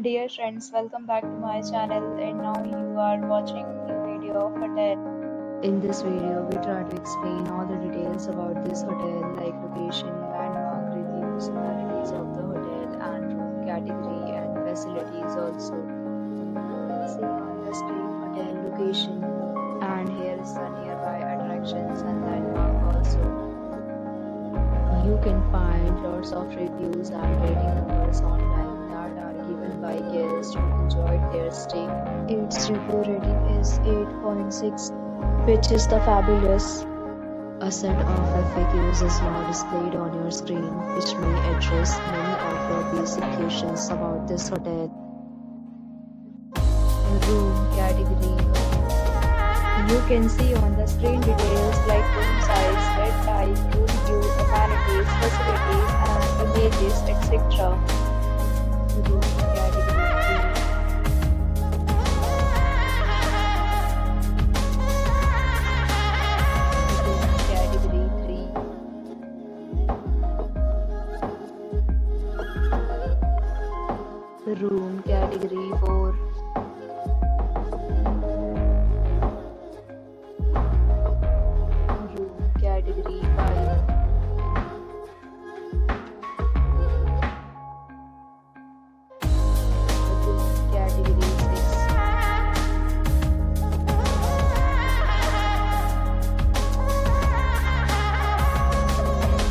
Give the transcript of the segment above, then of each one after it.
Dear friends, welcome back to my channel and now you are watching new video of hotel. In this video, we try to explain all the details about this hotel like location, landmark, reviews, amenities of the hotel and room category and facilities also. See on the screen hotel location and here is the nearby attractions and landmark also. You can find lots of reviews and rating numbers online that are given by guests who enjoyed their stay. Its review rating is 8.6, which is the fabulous. A set of FAQs is now displayed on your screen, which may address many of your basic questions about this hotel. Room category. You can see on the screen details like room size, bed type, room view, amenities, facilities, and images, etc. Room category 3. Room category 4. Room category 5. Room category 6.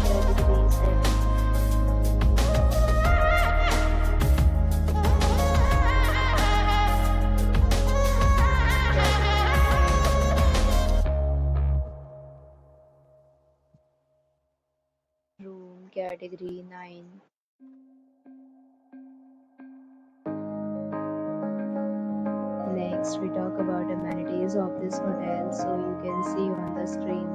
Category 7. Room category 9. Next, we talk about amenities of this hotel. So you can see on the screen.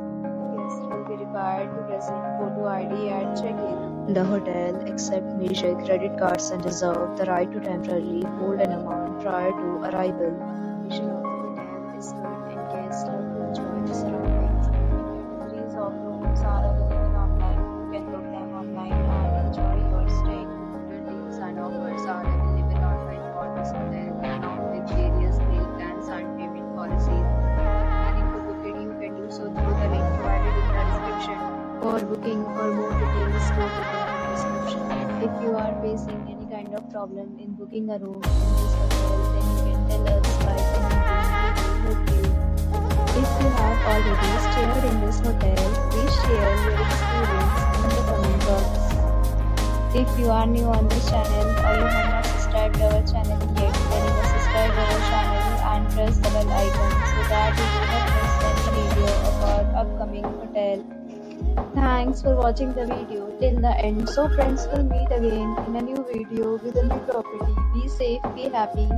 Guests will be required to present photo ID at check-in. The hotel accepts major credit cards and reserve the right to temporarily hold an amount prior to arrival. The condition of the hotel is good and guests love to enjoy the surroundings. Categories of rooms are available online. You can book them online and enjoy your stay. Hotel deals and offers are available online for this hotel along with various meal plans and payment policies. Planning to book it, you can do so through the link provided in the description. For booking or more details, go to the description. If you are facing any kind of problem in booking a room in this hotel, then you can tell us by commenting. We will help you. If you have already stayed in this hotel, please share your experience in the comment box. If you are new on this channel or you have not subscribed our channel yet, then you must subscribe our channel and press the bell icon so that you do not miss any video of our upcoming hotel. Thanks for watching the video till the end. So friends, will meet again in a new video with a new property. Be safe, be happy.